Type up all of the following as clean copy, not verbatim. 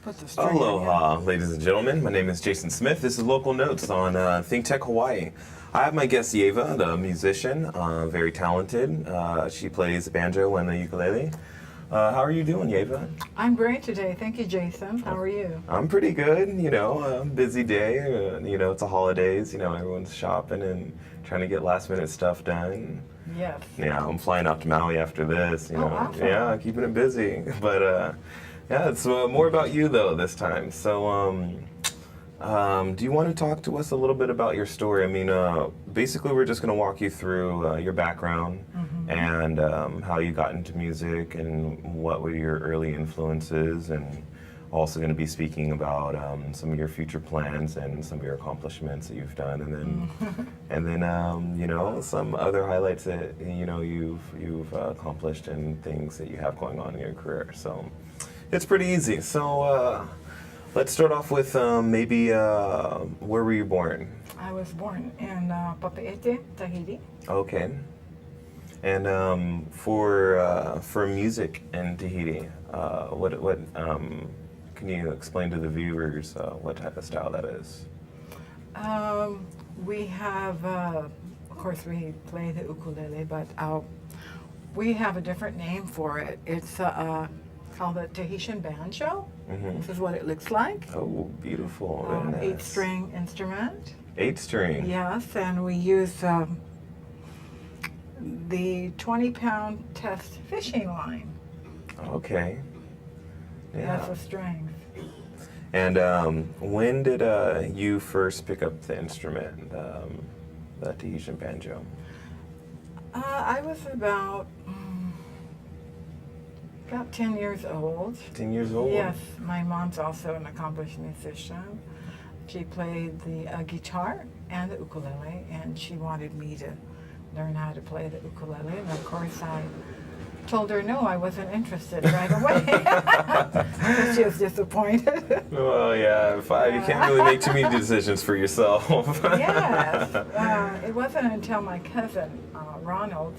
put the string in. Aloha, ladies and gentlemen. My name is Jason Smith. This is Local Notes on Think Tech Hawaii. I have my guest Ijeva, the musician, very talented. She plays banjo and the ukulele. How are you doing, Ijeva? I'm great today. Thank you, Jason. How are you? I'm pretty good. You know, busy day. You know, it's the holidays. You know, everyone's shopping and trying to get last-minute stuff done. Yes. Yeah, I'm flying out to Maui after this. You know, awesome. Yeah, keeping it busy. But yeah, it's more about you though this time. So, do you want to talk to us a little bit about your story? I mean, basically, we're just going to walk you through your background and how you got into music and what were your early influences, and also going to be speaking about some of your future plans and some of your accomplishments that you've done, and then you know, some other highlights that you know you've accomplished and things that you have going on in your career. So it's pretty easy. So let's start off with maybe where were you born? I was born in Papeete, Tahiti. Okay. And for music in Tahiti, what can you explain to the viewers what type of style that is? We have, of course, we play the ukulele, but we have a different name for it. It's called the Tahitian Banjo. This is what it looks like. Oh, beautiful. Very nice. 8-string instrument. 8-string. Yes, and we use the 20-pound test fishing line. Okay. Yeah. That's the strings. And when did you first pick up the instrument, the Tahitian banjo? I was about 10 years old. 10 years old? Yes, my mom's also an accomplished musician. She played the guitar and the ukulele, and she wanted me to learn how to play the ukulele. And of course, I told her no, I wasn't interested right away. So she was disappointed. Well, yeah, you can't really make too many decisions for yourself. Yes, it wasn't until my cousin Ronald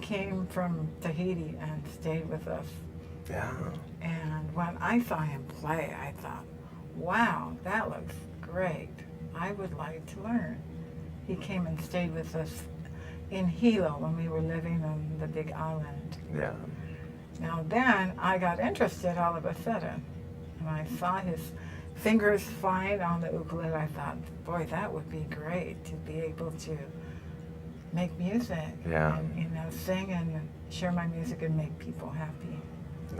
came from Tahiti and stayed with us. Yeah. And when I saw him play, I thought, wow, that looks great. I would like to learn. He came and stayed with us in Hilo when we were living on the Big Island. Yeah. Now then, I got interested all of a sudden. When I saw his fingers flying on the ukulele, I thought, boy, that would be great to be able to make music. Yeah. And, you know, sing and share my music and make people happy.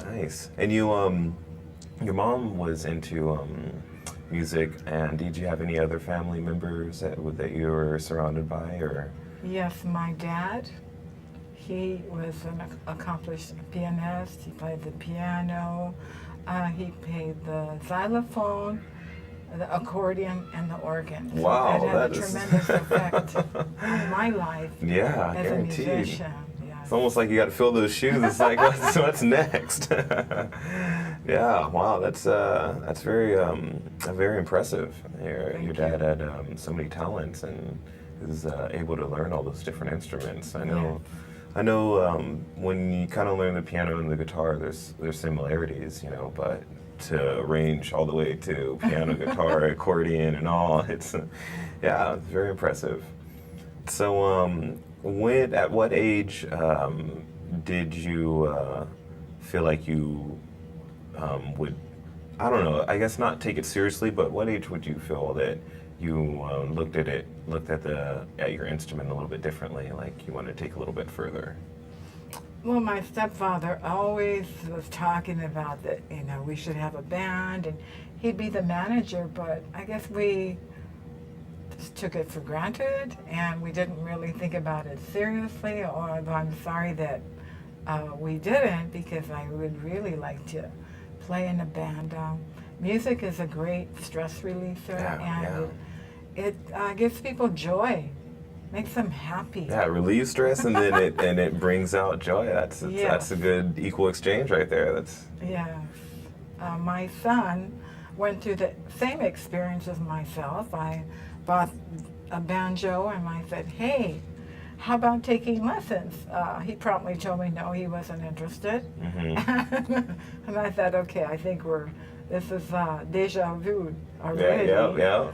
Nice. And you, your mom was into music, and did you have any other family members that you were surrounded by, or? Yes, my dad, he was an accomplished pianist. He played the piano, he played the xylophone, the accordion, and the organ. So wow, that had a tremendous effect on my life yeah, as guaranteed. a musician. Yes. It's almost like you got to fill those shoes. It's like, what's next? Yeah, wow, that's very impressive. Your dad had so many talents and is able to learn all those different instruments. I know when you kind of learn the piano and the guitar, there's similarities, you know, but to range all the way to piano, guitar, accordion, and all, it's very impressive. So, at what age did you feel like you would, I don't know, I guess not take it seriously, but what age would you feel that you looked at your instrument a little bit differently, like you wanted to take a little bit further? Well, my stepfather always was talking about that, you know, we should have a band, and he'd be the manager, but I guess we just took it for granted, and we didn't really think about it seriously, although I'm sorry that we didn't, because I would really like to play in a band. Music is a great stress releaser, and it gives people joy. Makes them happy. Yeah, it relieves stress, and then it brings out joy. That's a good equal exchange right there. Yeah. My son went through the same experience as myself. I bought a banjo, and I said, "Hey, how about taking lessons?" He promptly told me no, he wasn't interested. And I thought, okay, I think we're this is deja vu Yeah, already. yeah.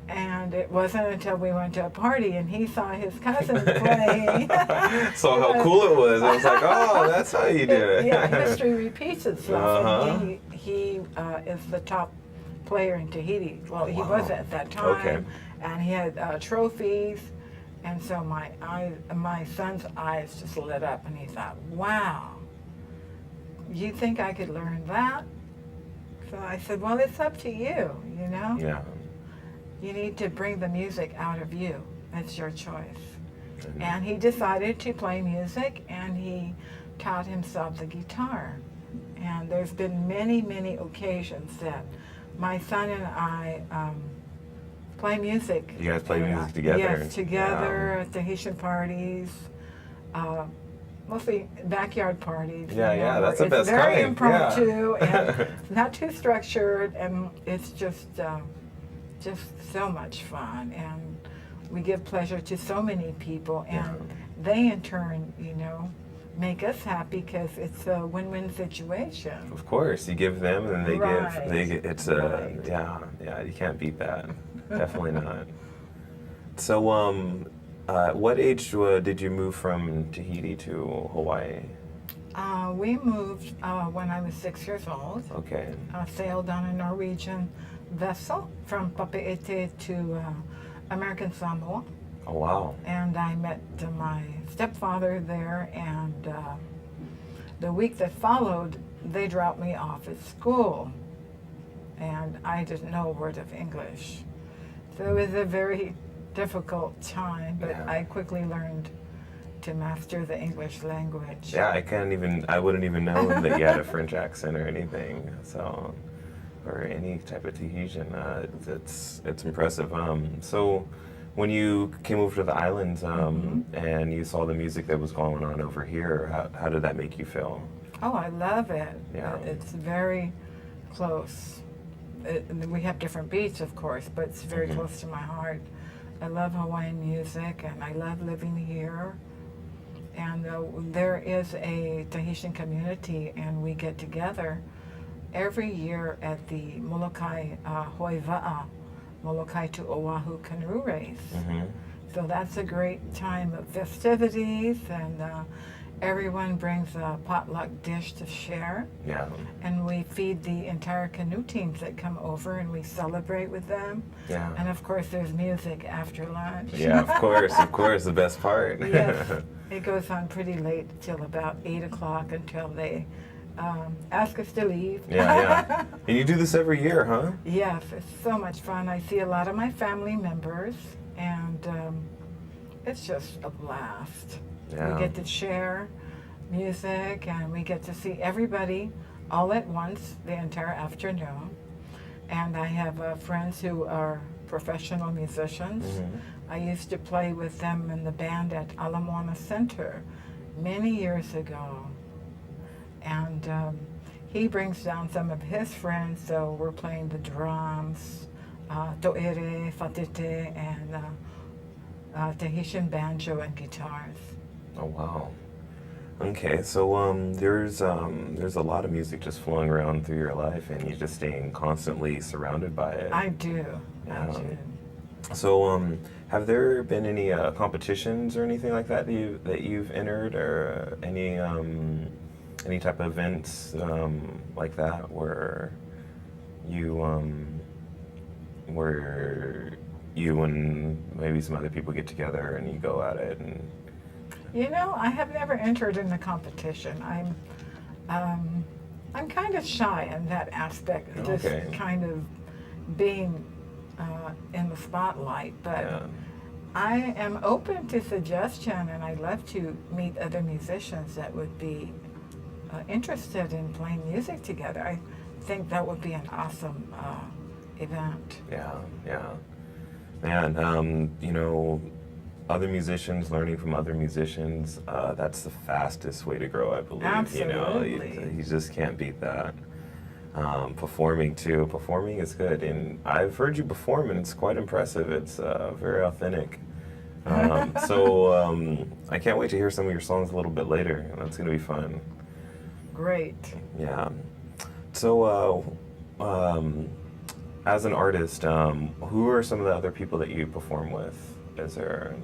And it wasn't until we went to a party and he saw his cousin playing. So how cool it was. I was like, oh, that's how you do it. Yeah, history repeats itself. Uh-huh. And he is the top player in Tahiti. Well, he Wow. was at that time. Okay. And he had trophies. And so my son's eyes just lit up and he thought, wow, you think I could learn that? So I said, well, it's up to you, you know? Yeah. You need to bring the music out of you. It's your choice. And he decided to play music and he taught himself the guitar. And there's been many, many occasions that my son and I play music. You guys play music together? Yes, together at Tahitian parties, mostly backyard parties. Yeah, you know, yeah, that's the where best it's very kind. impromptu Yeah. and not too structured, and it's just so much fun. And we give pleasure to so many people, and they in turn, you know, make us happy because it's a win-win situation. Of course, you give them and they Right. give. It's Right. yeah. You can't beat that. Definitely not. So, what age did you move from Tahiti to Hawaii? We moved when I was 6 years old. Okay. Sailed on a Norwegian vessel from Papeete to American Samoa. Oh wow. And I met my stepfather there, and the week that followed, they dropped me off at school, and I didn't know a word of English. So it was a very difficult time, but Yeah. I quickly learned to master the English language. Yeah, I wouldn't even know that you had a French accent or anything. So, or any type of Tahitian. It's impressive. So, when you came over to the islands and you saw the music that was going on over here, how did that make you feel? Oh, I love it. Yeah. It's very close. We have different beats, of course, but it's very close to my heart. I love Hawaiian music, and I love living here. And there is a Tahitian community, and we get together every year at the Molokai Hoiva'a, Molokai to Oahu canoe race. So that's a great time of festivities, and everyone brings a potluck dish to share. Yeah. And we feed the entire canoe teams that come over, and we celebrate with them. Yeah. And of course, there's music after lunch. Yeah, of course, the best part. Yes, it goes on pretty late till about 8 o'clock until they ask us to leave. Yeah. And you do this every year, huh? Yes, it's so much fun. I see a lot of my family members, and it's just a blast. Yeah. We get to share music, and we get to see everybody all at once the entire afternoon. And I have friends who are professional musicians. I used to play with them in the band at Ala Moana Center many years ago. And he brings down some of his friends, so we're playing the drums, to'ere, fatete, and Tahitian banjo and guitars. Oh wow. Okay, so there's a lot of music just flowing around through your life, and you're just staying constantly surrounded by it. I do. I Yeah. do. So have there been any competitions or anything like that that you've entered, or any type of events like that where you and maybe some other people get together and you go at it and You know, I have never entered in a competition. I'm kind of shy in that aspect, just Okay. kind of being in the spotlight. But yeah. I am open to suggestion, and I'd love to meet other musicians that would be interested in playing music together. I think that would be an awesome event. Yeah. Man, you know, other musicians, learning from other musicians, that's the fastest way to grow, I believe. Absolutely. You know, you just can't beat that. Performing too. Performing is good, and I've heard you perform, and it's quite impressive. It's very authentic. So I can't wait to hear some of your songs a little bit later. That's going to be fun. Great. Yeah. So as an artist, who are some of the other people that you perform with? Is there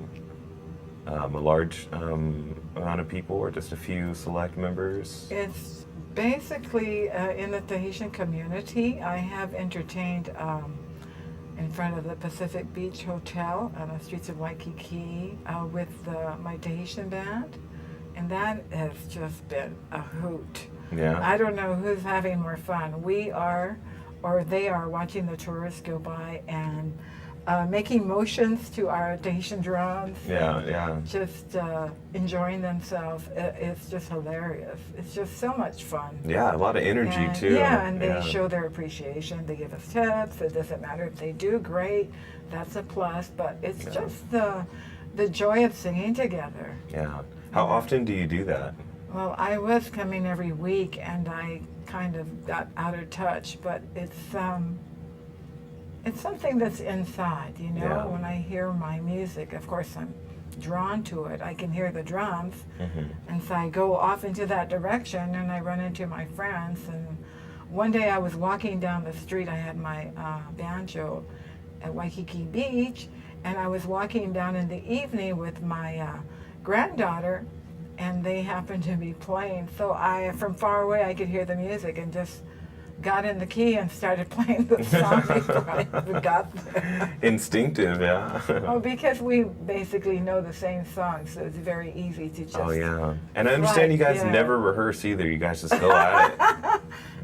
a large amount of people or just a few select members? It's basically in the Tahitian community. I have entertained in front of the Pacific Beach Hotel on the streets of Waikiki with my Tahitian band, and that has just been a hoot. Yeah. I don't know who's having more fun. We are, or they are, watching the tourists go by and making motions to our Tahitian drums. Yeah, yeah. Just enjoying themselves. It's just hilarious. It's just so much fun. Yeah, a lot of energy And, too. yeah, and they show their appreciation. They give us tips. It doesn't matter if they do great. That's a plus. But it's just the joy of singing together. Yeah. How often do you do that? Well, I was coming every week, and I kind of got out of touch. But it's something that's inside, you know. Yeah. When I hear my music, of course, I'm drawn to it. I can hear the drums, and so I go off into that direction, and I run into my friends. And one day I was walking down the street. I had my banjo at Waikiki Beach, and I was walking down in the evening with my granddaughter, and they happened to be playing. So I, from far away, I could hear the music and just got in the key and started playing the song before I even got there. Instinctive, yeah. Oh, because we basically know the same song, so it's very easy to just... Oh, yeah. And I understand you guys yeah. never rehearse either. You guys just go at it.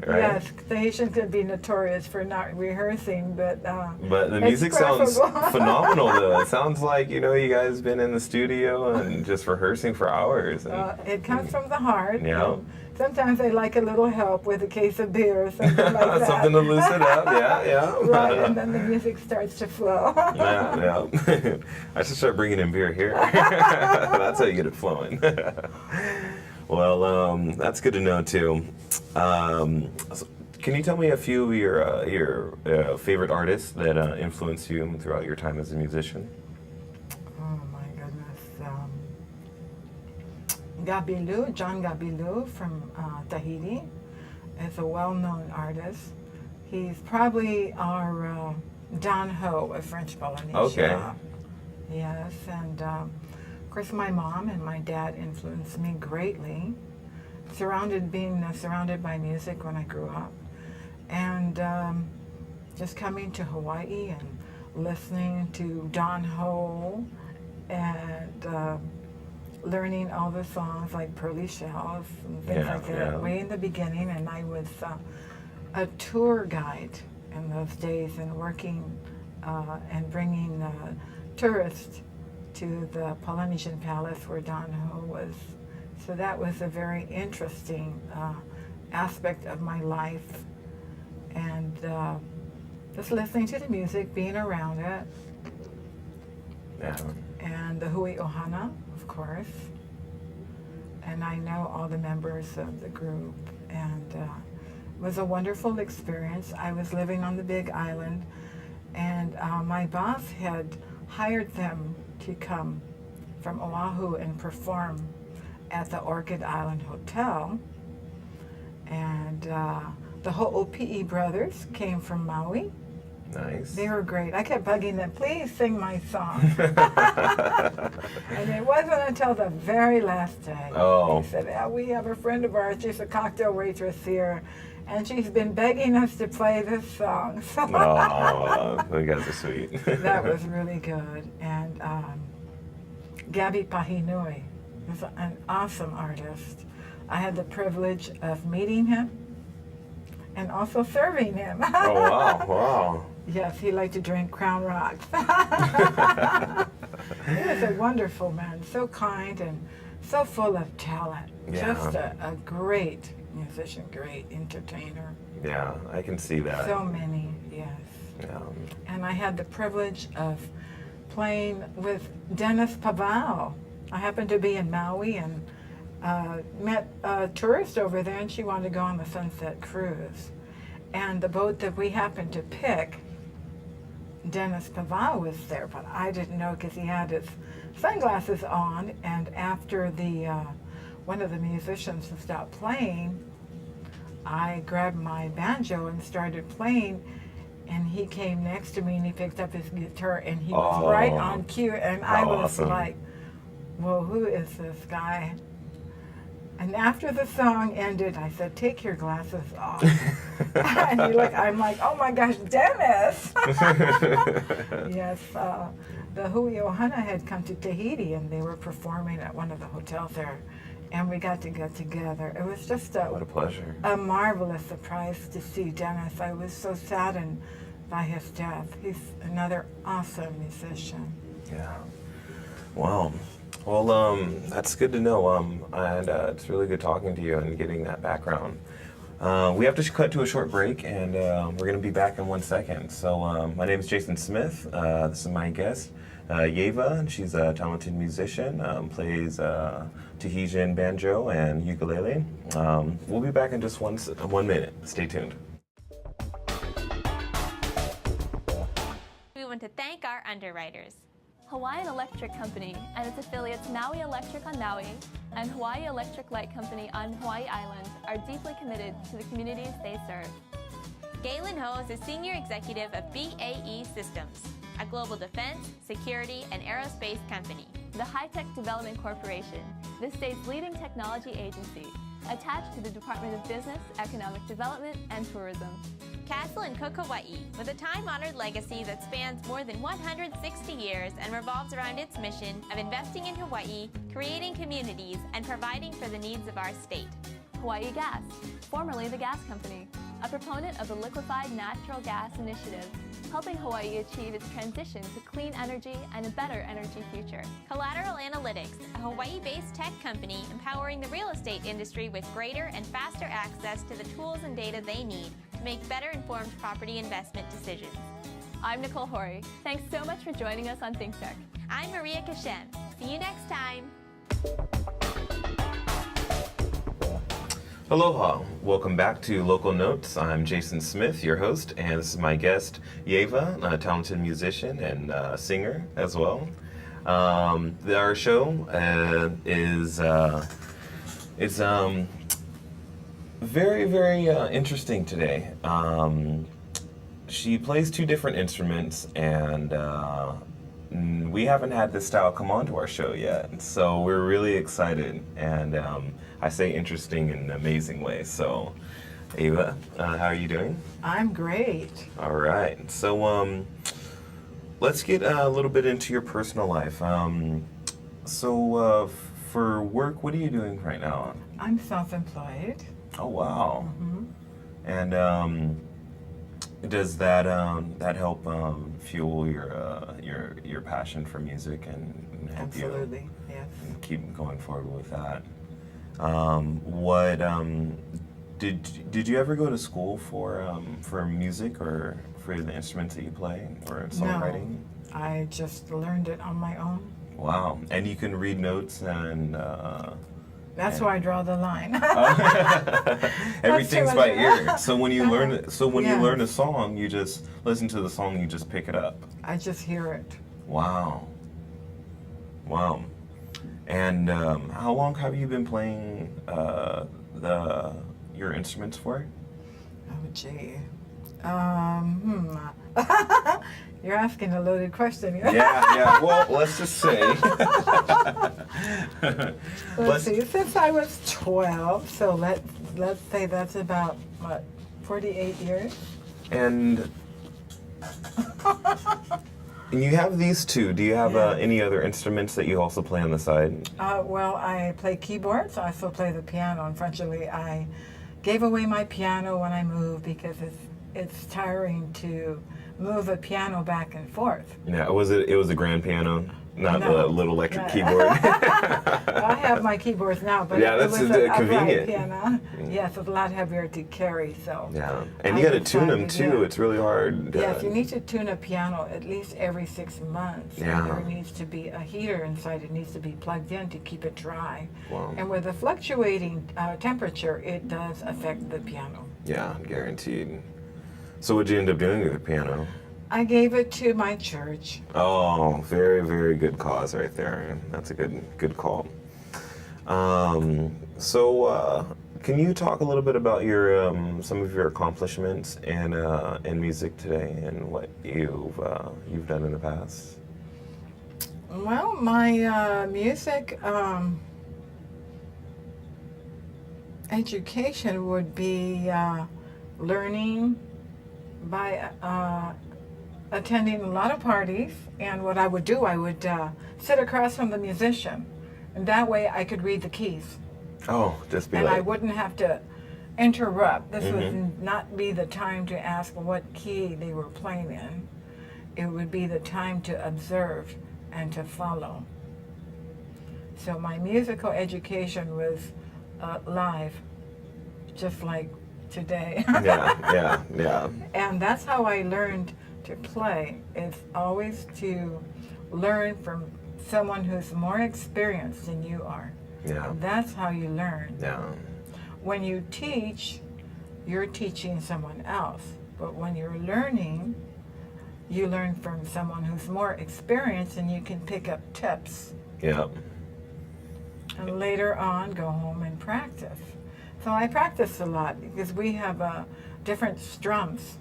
Right? Yes, the Haitians could be notorious for not rehearsing, but But the it's music sounds preferable. phenomenal, though. It sounds like, you know, you guys been in the studio and just rehearsing for hours. And, it comes from the heart. Yeah. And sometimes I like a little help with a case of beer or something like that. something to loosen up, yeah, yeah. Right, and then the music starts to flow. Yeah, yeah. I should start bringing in beer here. That's how you get it flowing. Well, that's good to know too. So can you tell me a few of your favorite artists that influenced you throughout your time as a musician? Oh my goodness. Gabilou, John Gabilou from Tahiti is a well-known artist. He's probably our Don Ho of French Polynesia. Okay. Yes, and of course my mom and my dad influenced me greatly. Being surrounded by music when I grew up, and just coming to Hawaii and listening to Don Ho and learning all the songs like Pearly Shells and things like that way in the beginning. And I was a tour guide in those days and working and bringing tourists to the Polynesian Palace where Don Ho was. So that was a very interesting aspect of my life, and just listening to the music, being around it, and the Hui Ohana, of course, and I know all the members of the group, and it was a wonderful experience. I was living on the Big Island, and my boss had hired them to come from Oahu and perform at the Orchid Island Hotel, and the Ho'opi'i brothers came from Maui. Nice. They were great. I kept bugging them, please sing my song. And it wasn't until the very last day. Oh. They said, we have a friend of ours, she's a cocktail waitress here, and she's been begging us to play this song. Oh, you guys are sweet. That was really good. And Gabi Pahinui is an awesome artist. I had the privilege of meeting him and also serving him. Oh, wow, wow. Yes, he liked to drink Crown Rocks. He was a wonderful man, so kind and so full of talent. Yeah. Just a great musician, great entertainer. Yeah, I can see that. So many, yes. Yeah. And I had the privilege of playing with Dennis Pavao. I happened to be in Maui and met a tourist over there, and she wanted to go on the Sunset Cruise. And the boat that we happened to pick, Dennis Pavao was there, but I didn't know because he had his sunglasses on. And after the one of the musicians stopped playing, I grabbed my banjo and started playing, and he came next to me and he picked up his guitar and he was right on cue, and I was awesome. like, whoa, who is this guy? And after the song ended, I said, take your glasses off. And I'm like, oh my gosh, Dennis! Yes, the HAWAIIAN had come to Tahiti and they were performing at one of the hotels there. And we got to get together. It was just What a pleasure. a marvelous surprise to see Dennis. I was so saddened by his death. He's another awesome musician. Yeah. Wow. Well, that's good to know. And it's really good talking to you and getting that background. We have to cut to a short break, and we're going to be back in 1 second. So my name is Jason Smith. This is my guest, Ijeva. She's a talented musician, plays Tahitian Banjo and Ukulele. We'll be back in just 1 minute. Stay tuned. We want to thank our underwriters. Hawaiian Electric Company and its affiliates Maui Electric on Maui and Hawaii Electric Light Company on Hawaii Island are deeply committed to the communities they serve. Galen Ho is a senior executive of BAE Systems, a global defense, security, and aerospace company. The High-Tech Development Corporation, the state's leading technology agency, attached to the Department of Business, Economic Development, and Tourism. Castle and Cook Hawaii, with a time-honored legacy that spans more than 160 years and revolves around its mission of investing in Hawaii, creating communities, and providing for the needs of our state. Hawaii Gas, formerly the Gas Company, a proponent of the Liquefied Natural Gas Initiative, helping Hawaii achieve its transition to clean energy and a better energy future. Collateral Analytics, a Hawaii-based tech company empowering the real estate industry with greater and faster access to the tools and data they need to make better informed property investment decisions. I'm Nicole Hori. Thanks so much for joining us on Think Tech. I'm Maria Kashem. See you next time. Aloha. Welcome back to Local Notes. I'm Jason Smith, your host, and this is my guest, Ijeva, a talented musician and singer as well. Our show is very, very interesting today. She plays two different instruments, and we haven't had this style come onto our show yet, so we're really excited. And I say interesting in an amazing way. So, Ijeva, how are you doing? I'm great. All right. So, let's get a little bit into your personal life. For work, what are you doing right now? I'm self-employed. Oh, wow. Mm-hmm. And does that help fuel your passion for music and help Absolutely, yes. you keep going forward with that? Did you ever go to school for music or for the instruments that you play or songwriting? No, I just learned it on my own. Wow. And you can read notes and That's why I draw the line. Everything's by ear. So when you learn you Yeah. learn a song, you just listen to the song, you just pick it up. I just hear it. Wow. Wow. And how long have you been playing your instruments for? Oh, gee. You're asking a loaded question. Yeah. Well, let's just say. Let's see. Since I was 12, so let's say that's about, what, 48 years? And you have these two. Do you have Yeah. any other instruments that you also play on the side? Well, I play keyboards. I also play the piano. Unfortunately, I gave away my piano when I moved because it's tiring to move a piano back and forth. Yeah, it was a grand piano, not No. the little electric No. keyboard. I have my keyboards now, but Yeah, it that's was a convenient. upright piano. Yes, it's a lot heavier to carry, so. Yeah, and I you got to tune them decided, too. yeah. It's really hard. Yes, you need to tune a piano at least every 6 months. Yeah. And there needs to be a heater inside. It needs to be plugged in to keep it dry. Wow. And with the fluctuating temperature, it does affect the piano. Yeah, guaranteed. So what'd you end up doing with the piano? I gave it to my church. Oh, very, very good cause right there. That's a good call. Can you talk a little bit about your some of your accomplishments in music today and what you've done in the past? Well, my music education would be learning by attending a lot of parties, and what I would do, I would sit across from the musician, and that way I could read the keys. Oh, just be And like. I wouldn't have to interrupt. This Mhm. would not be the time to ask what key they were playing in. It would be the time to observe and to follow. So my musical education was live, just like today. Yeah. And that's how I learned to play, is always to learn from someone who's more experienced than you are. Yeah. That's how you learn. Yeah. When you teach, you're teaching someone else. But when you're learning, you learn from someone who's more experienced, and you can pick up tips. Yeah. And later on, go home and practice. So I practice a lot because we have different strums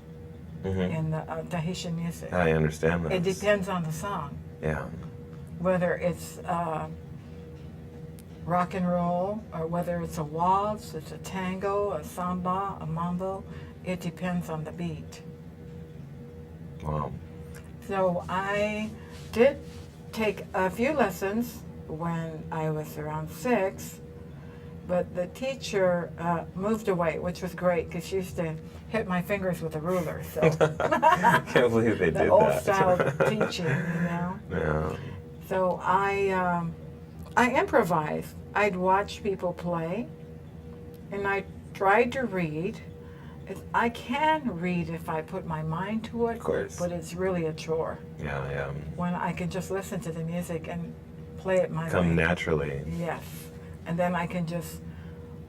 in the Tahitian music. I understand that. It depends on the song. Yeah. Whether it's rock and roll, or whether it's a waltz, it's a tango, a samba, a mambo, it depends on the beat. Wow. So I did take a few lessons when I was around 6, but the teacher moved away, which was great because she used to hit my fingers with a ruler. So Can't believe they did the old that. style of teaching, you know. Yeah. So I improvised. I'd watch people play, and I tried to read. I can read if I put my mind to it, Of course. but it's really a chore Yeah. when I can just listen to the music and play it my Come way. naturally. Yes, and then I can just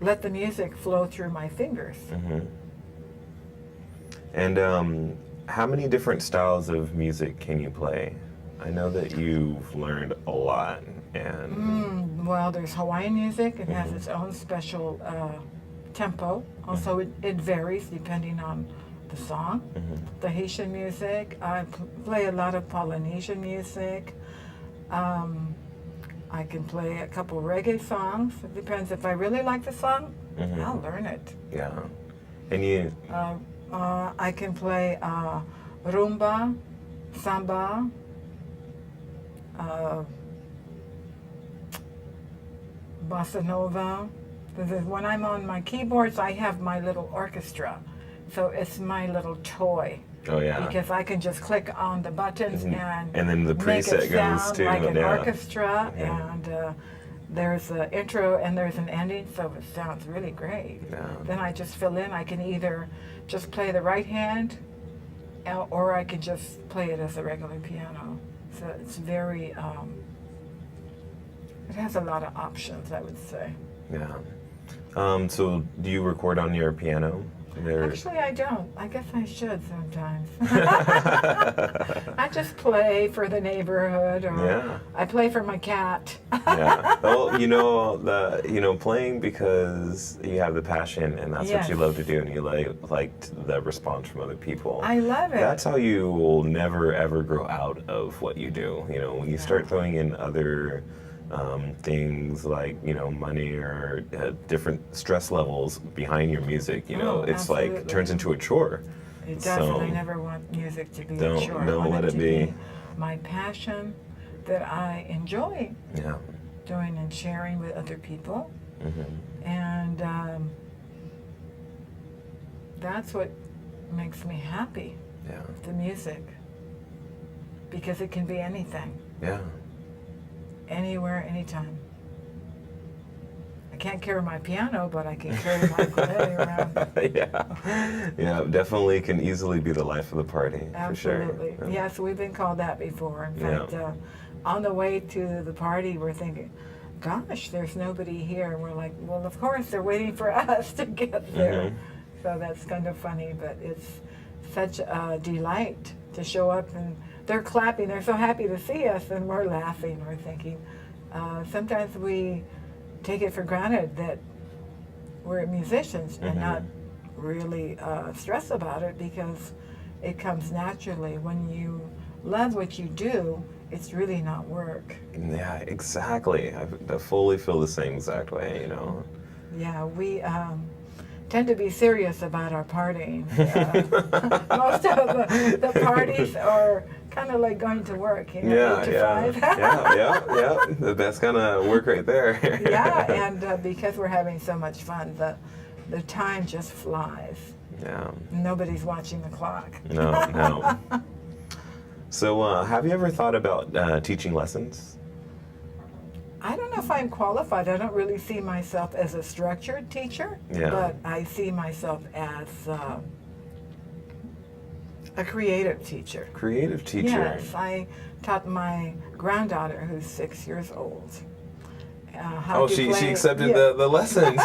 let the music flow through my fingers. Hmm. And how many different styles of music can you play? I know that you've learned a lot, and Well, there's Hawaiian music. It has its own special tempo. Also, it varies depending on the song. Tahitian music. I play a lot of Polynesian music. I can play a couple reggae songs. It depends. If I really like the song, I'll learn it. yeah. And you, I can play rumba, samba, bossa nova. When I'm on my keyboards, I have my little orchestra. So it's my little toy. oh yeah. Because I can just click on the buttons and then the make preset it sound goes to like an yeah. orchestra, and there's an intro and there's an ending, so it sounds really great. Yeah. Then I just fill in. I can either just play the right hand, or I can just play it as a regular piano. So it's very, it has a lot of options, I would say. Yeah. So do you record on your piano? Actually, I don't. I guess I should sometimes. I just play for the neighborhood, or Yeah. I play for my cat. Yeah. Well, you know, playing because you have the passion and that's what you Yes. love to do, and you like the response from other people. I love it. That's how you will never ever grow out of what you do. You know, when you start throwing in other things like, you know, money or different stress levels behind your music, you know, Oh, it's like absolutely. turns into a chore. It does, So, and I never want music to be a don't- chore. I don't want let it to be. my passion that I enjoy Yeah. doing and sharing with other people. Hmm. And that's what makes me happy, Yeah. the music. Because it can be anything, Yeah. anywhere, anytime. I can't carry my piano, but I can carry my ukulele around. Yeah. Yeah, definitely can easily be the life of the party, Absolutely. for sure. Yes, we've been called that before. In Yeah. fact, on the way to the party, we're thinking, gosh, there's nobody here. And we're like, well, of course, they're waiting for us to get there. Mhm. So that's kind of funny, but it's such a delight to show up, and they're clapping. They're so happy to see us, and we're laughing. We're thinking, sometimes we take it for granted that we're musicians and not really stress about it, because it comes naturally. When you love what you do, it's really not work. Yeah, exactly. I fully feel the same exact way, you know. Yeah, we tend to be serious about our partying. Most of the parties are kind of like going to work, you know, 8 to 5. Yeah. That's kind of work right there. Yeah, and because we're having so much fun, the time just flies. Yeah. Nobody's watching the clock. No. So, have you ever thought about teaching lessons? I don't know if I'm qualified. I don't really see myself as a structured teacher, but I see myself as a creative teacher. Creative teacher. Yes, I taught my granddaughter, who's 6 years old, how to she play. accepted the lessons.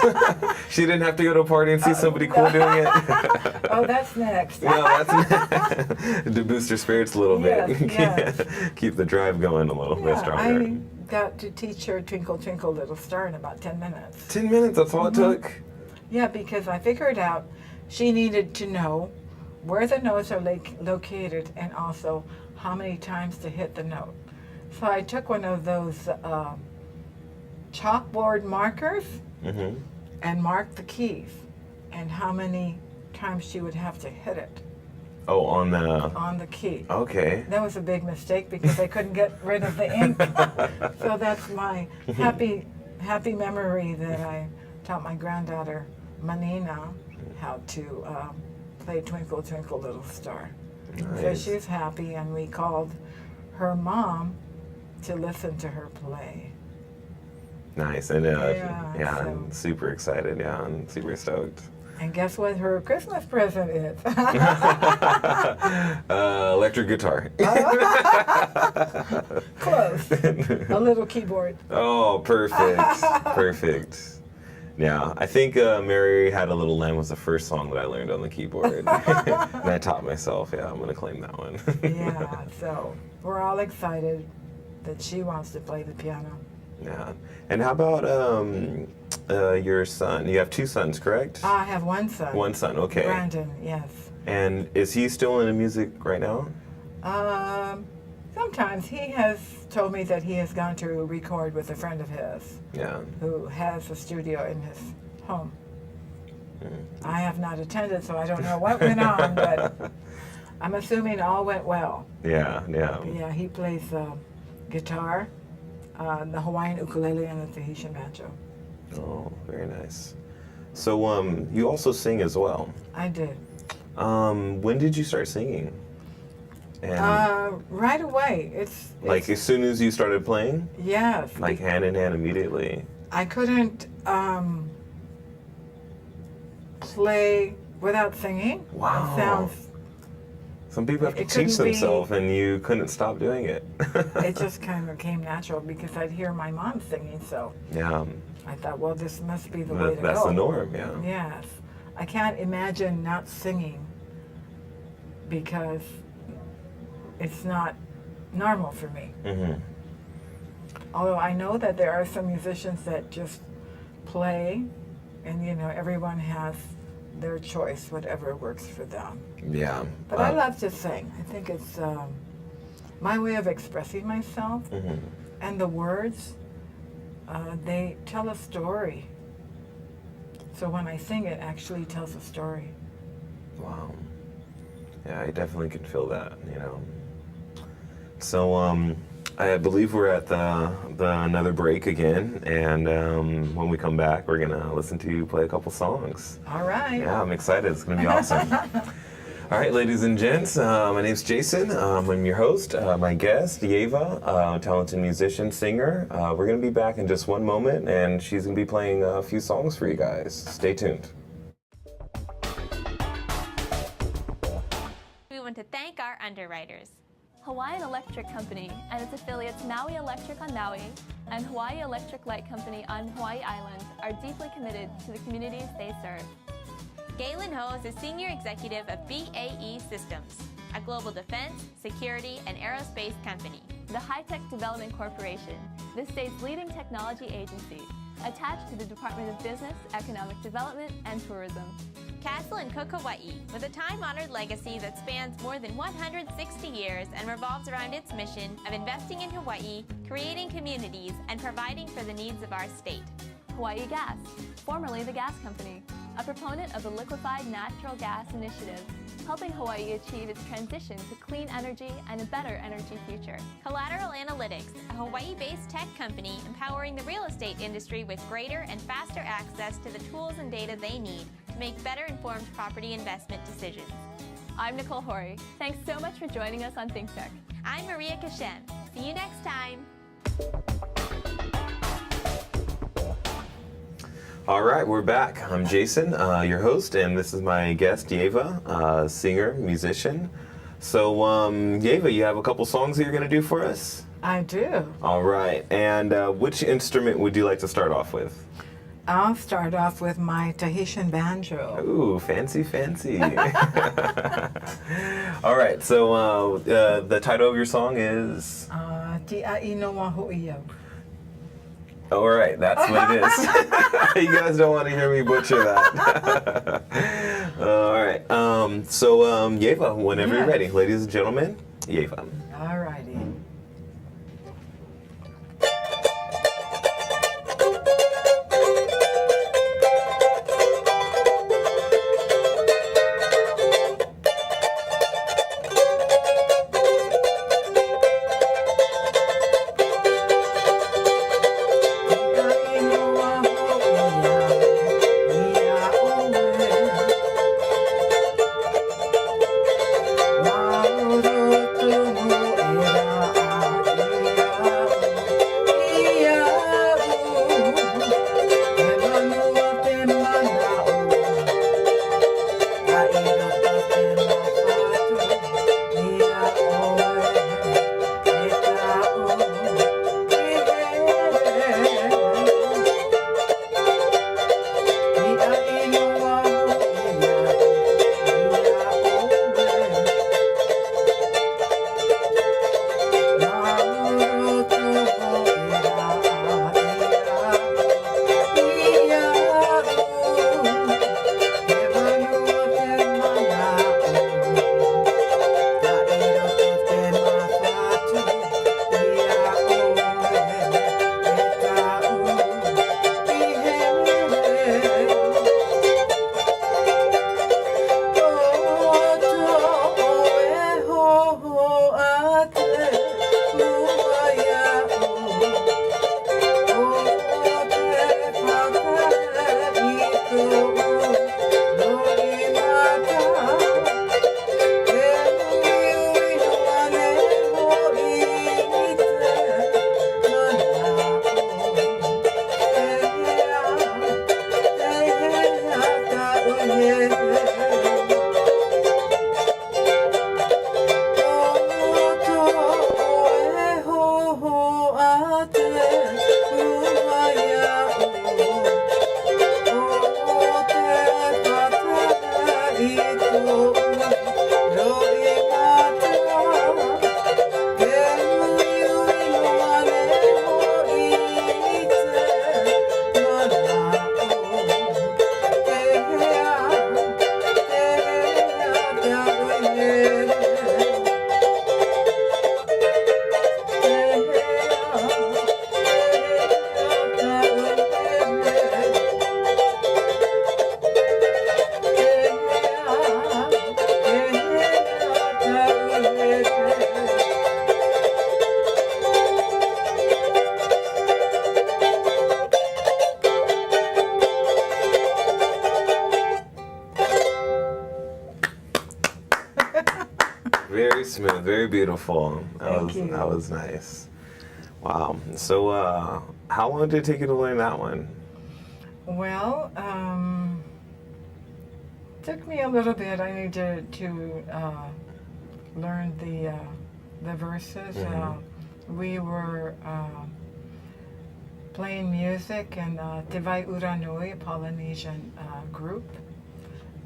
She didn't have to go to a party and see somebody cool doing it. Oh, that's next. No, that's to boost her spirits a little bit. Yes. Keep the drive going a little bit stronger. I got to teach her Twinkle Twinkle Little Star in about 10 minutes. 10 minutes, that's all it took? Yeah, because I figured out she needed to know where the notes are located and also how many times to hit the note. So I took one of those chalkboard markers and marked the keys and how many times she would have to hit it. Oh, on the key. Okay. That was a big mistake because I couldn't get rid of the ink. So that's my happy memory that I taught my granddaughter Manina how to play Twinkle Twinkle Little Star. Nice. So she's happy, and we called her mom to listen to her play. Nice, and so- I'm super excited. Yeah, I'm super stoked. And guess what her Christmas present is? Electric guitar. Close. A little keyboard. Oh, perfect. Yeah, I think Mary Had a Little Lamb was the first song that I learned on the keyboard. And I taught myself. Yeah, I'm going to claim that one. Yeah, so we're all excited that she wants to play the piano. Yeah. And how about your son? You have 2 sons, correct? I have one son. One son, okay. Brandon, yes. And is he still into music right now? Sometimes he has told me that he has gone to record with a friend of his Yeah. who has a studio in his home. I have not attended, so I don't know what went on, but I'm assuming all went well. Yeah. Yeah, he plays guitar, the Hawaiian ukulele, and the Tahitian banjo. Oh, very nice. So, you also sing as well. I did. When did you start singing? And Right away. It's like as soon as you started playing? yes. Like hand in hand immediately? I couldn't play without singing. Wow. It sounds. Some people have to It couldn't teach be- themselves, and you couldn't stop doing it. It just kind of came natural because I'd hear my mom singing, so Yeah, I thought, well, this must be the way to that's go. the norm. Yeah. Yes. I can't imagine not singing because it's not normal for me. Mm-hmm. Although I know that there are some musicians that just play, and everyone has their choice, whatever works for them. Yeah. But I love to sing. I think it's my way of expressing myself, Mhm. and the words, they tell a story. So when I sing, it actually tells a story. Wow. Yeah, I definitely can feel that. So, I believe we're at the another break again, and when we come back, we're gonna listen to you play a couple songs. All right. Yeah, I'm excited. It's gonna be awesome. All right, ladies and gents, my name's Jason. I'm your host. My guest, Ijeva, talented musician, singer. We're gonna be back in just one moment, and she's gonna be playing a few songs for you guys. Stay tuned. We want to thank our underwriters. Hawaiian Electric Company and its affiliates Maui Electric on Maui and Hawaii Electric Light Company on Hawaii Island are deeply committed to the communities they serve. Galen Ho is a senior executive of BAE Systems, a global defense, security, and aerospace company. The High Tech Development Corporation, the state's leading technology agency, attached to the Department of Business, Economic Development, and Tourism. Castle and Cook Hawaii, with a time-honored legacy that spans more than 160 years and revolves around its mission of investing in Hawaii, creating communities, and providing for the needs of our state. Hawaii Gas, formerly the gas company, a proponent of the liquefied natural gas initiative, helping Hawaii achieve its transition to clean energy and a better energy future. Collateral Analytics, a Hawaii-based tech company empowering the real estate industry with greater and faster access to the tools and data they need to make better informed property investment decisions. I'm Nicole Hori. Thanks so much for joining us on Think Tech. I'm Maria Kashem. See you next time. All right, we're back. I'm Jason, your host, and this is my guest, Ijeva, singer, musician. So, Ijeva, you have a couple songs that you're going to do for us? I do. All right, and which instrument would you like to start off with? I'll start off with my Tahitian banjo. Ooh, fancy, fancy. All right, so the title of your song is? Ti'ai no Waho'ia. All right, that's what it is. You guys don't want to hear me butcher that. All right, so Ijeva, whenever you're ready. Ladies and gentlemen, Ijeva. All righty. Very smooth, very beautiful. Thank you. That was nice. Wow. So, how long did it take you to learn that one? Well, took me a little bit. I needed to learn the verses. We were playing music in Te Vai Uranui, a Polynesian group,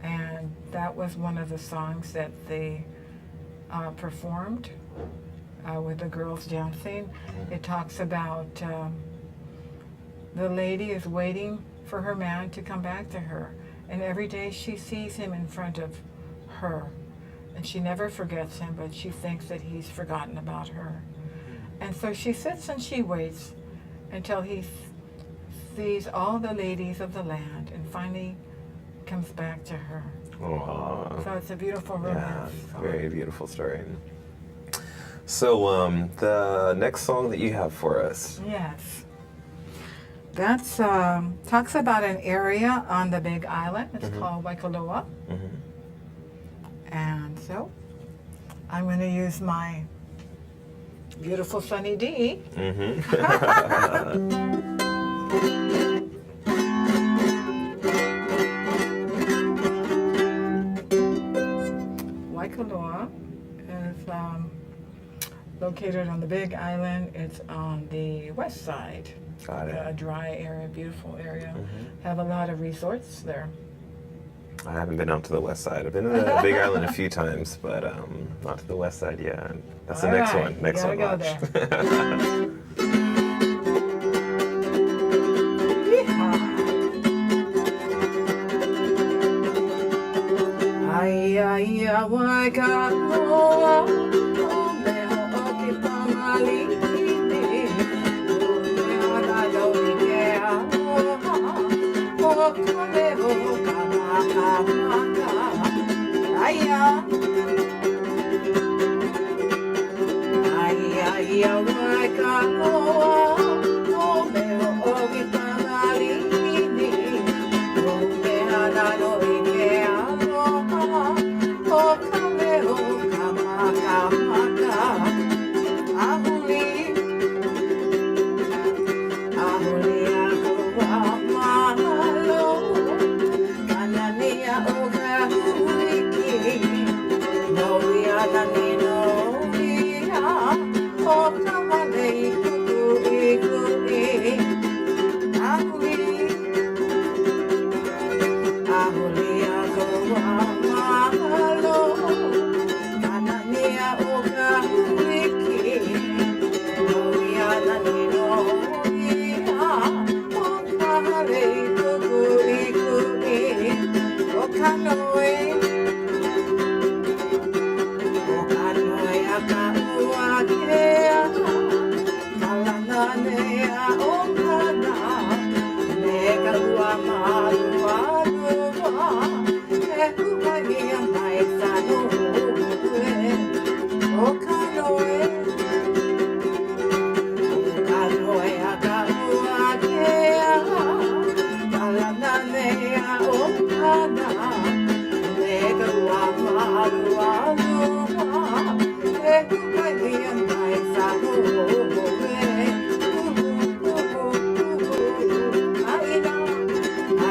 and that was one of the songs that they performed with the girls dancing. It talks about the lady is waiting for her man to come back to her. And every day she sees him in front of her. And she never forgets him, but she thinks that he's forgotten about her. And so she sits and she waits until he sees all the ladies of the land and finally comes back to her. Aww. So it's a beautiful romance. Yeah, very beautiful story. So the next song that you have for us. Yes. That's talks about an area on the Big Island. It's called Waikoloa. And so I'm going to use my beautiful Sunny D. Waikoloa is located on the Big Island. It's on the west side. Got it. A dry area, beautiful area. Have a lot of resorts there. I haven't been out to the west side. I've been to the Big Island a few times, but not to the west side yet. That's the next one. Next one. Go Watch. there. Ai ai a Waikoloa, o meho o ki pamali ni, o meho na lori ke aloha, o ka meho ka maka maka, ai ai a Waikoloa, o meho o ki pamali ni, o meho na lori ke aloha. O ka meho ka maka maka, ahuli a ka wā mahalo, kanania o ka huiki, noi ana ni noia, o ka wale I kuku I kui, ahuli a ka wā mahalo, kanania o ka huiki, noi ana ni noia, o ka hale kuku I kui, o ka noe a ka ua kea, kalana nea o ka nā, me ka ua malua lua, e hukai a mai sano ue, o ka noe a ka ua kea, kalana nea o ka nā, me ka ua malua lua, e hukai a mai sano ue,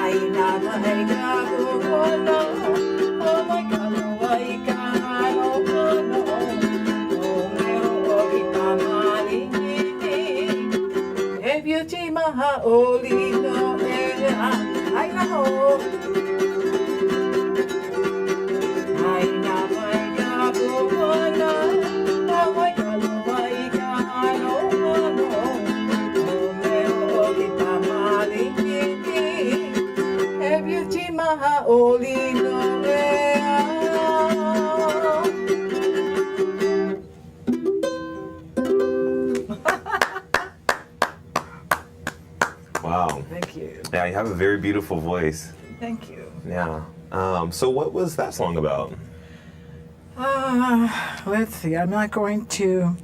aina mai ka kuhono, o mai ka loa I ka hano kono, o meho o ki pamali ni, e beauty maha o lino e a, aina ho. Aina mai ka kuhono, o mai ka loa I ka hano kono, o meho o ki pamali ni, e beauty maha o lino e a. Wow. Thank you. Yeah, you have a very beautiful voice. Thank you. Yeah. So what was that song about? Let's see. I'm not going to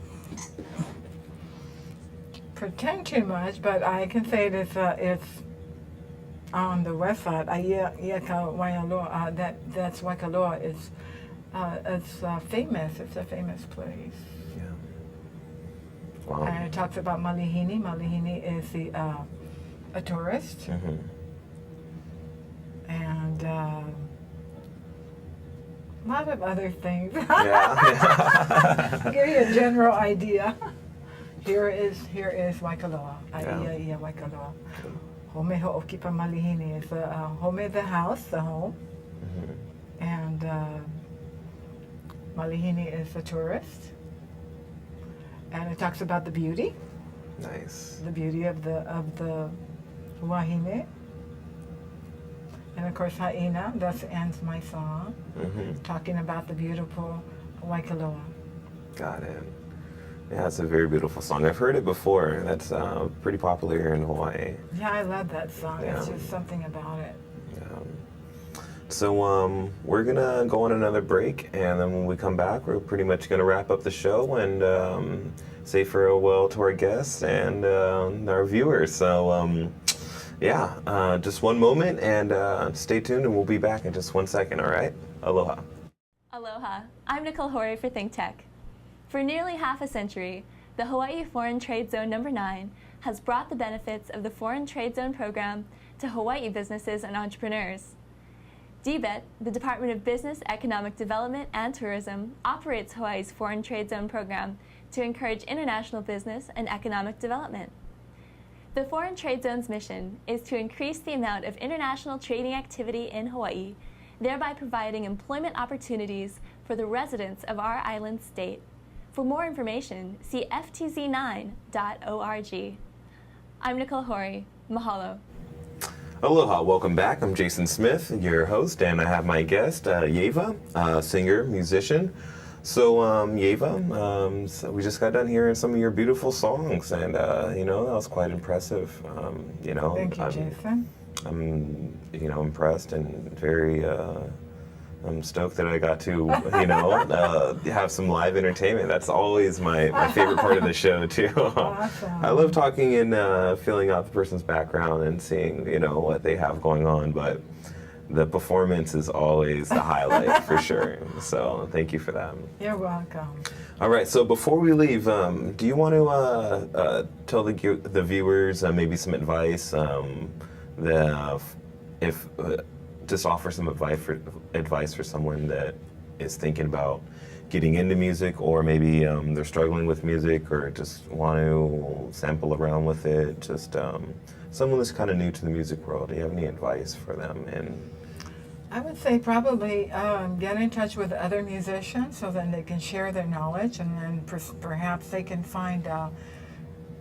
pretend too much, but I can say it's on the west side. That's Waikoloa. It's famous. It's a famous place. Yeah. Wow. And it talks about Malihini. Malihini is a tourist. And a lot of other things. Yeah. Give you a general idea. Here is Waikoloa. Ia Waikoloa. Home ho'okipa malihini is home the house, the home. And malihini is a tourist. And it talks about the beauty. Nice. The beauty of the Wahine. And of course, Haina, thus ends my song, talking about the beautiful Waikoloa. Got it. Yeah, it's a very beautiful song. I've heard it before. That's pretty popular here in Hawaii. Yeah, I love that song. Yeah. It's just something about it. So we're gonna go on another break, and then when we come back, we're pretty much gonna wrap up the show and say farewell to our guests and our viewers. So yeah, just one moment, and stay tuned, and we'll be back in just 1 second. All right? Aloha. Aloha, I'm Nicole Hori for Think Tech. For nearly half a century, the Hawaii Foreign Trade Zone No. 9 has brought the benefits of the Foreign Trade Zone program to Hawaii businesses and entrepreneurs. DBET, the Department of Business, Economic Development, and Tourism, operates Hawaii's Foreign Trade Zone program to encourage international business and economic development. The Foreign Trade Zone's mission is to increase the amount of international trading activity in Hawaii, thereby providing employment opportunities for the residents of our island state. For more information, see ftz9.org. I'm Nicole Hori. Mahalo. Aloha, welcome back. I'm Jason Smith, your host, and I have my guest, Ijeva, singer, musician. So, Ijeva, so we just got done hearing some of your beautiful songs, and you know, that was quite impressive. You know, Thank you, Jason. I'm you know, impressed and very I'm stoked that I got to, you know, have some live entertainment. That's always my favorite part of the show, too. Awesome. I love talking and feeling out the person's background and seeing, you know, what they have going on, but the performance is always the highlight for sure. So thank you for that. You're welcome. All right, so before we leave, do you want to tell the viewers maybe some advice, just offer some advice for someone that is thinking about getting into music, or maybe they're struggling with music, or just want to sample around with it, just someone that's kind of new to the music world. Do you have any advice for them? And I would say probably get in touch with other musicians so then they can share their knowledge, and then perhaps they can find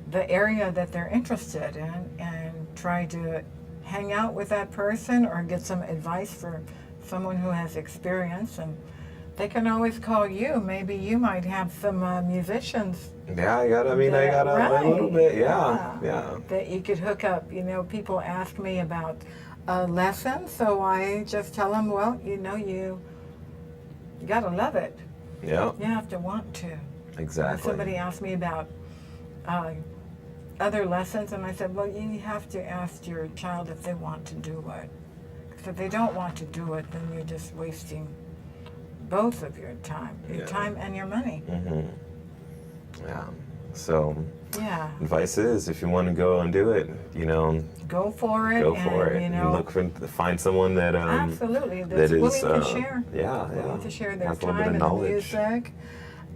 the area that they're interested in and try to hang out with that person or get some advice for someone who has experience. And they can always call you. Maybe you might have some musicians. Yeah, I got a little bit, yeah. That you could hook up. You know, people ask me about lessons, so I just tell them, well, you know, you gotta love it. Yeah. You have to want to. Exactly. Somebody asked me about other lessons, and I said, well, you have to ask your child if they want to do it. Because if they don't want to do it, then you're just wasting both of your time and your money. Mm-hmm. Yeah. So yeah. advice is, if you want to go and do it, you know, go for it. Go for it. You know, find someone that absolutely that willing is to share. willing to share their has a little time bit and of the knowledge. music,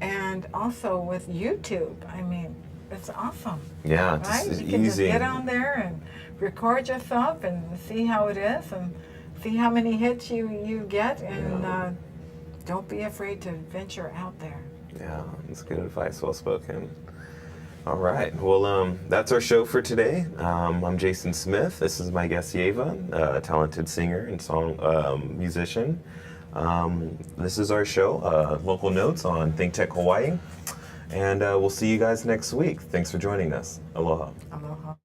and also with YouTube. I mean, it's awesome. Yeah, Right? it's You can just easy. get on there and record yourself and see how it is and see how many hits you get, and don't be afraid to venture out there. Yeah, that's good advice. Well spoken. All right. Well, that's our show for today. I'm Jason Smith. This is my guest, Ijeva, a talented singer and song musician. This is our show, Local Notes on Think Tech Hawaii. And we'll see you guys next week. Thanks for joining us. Aloha. Aloha.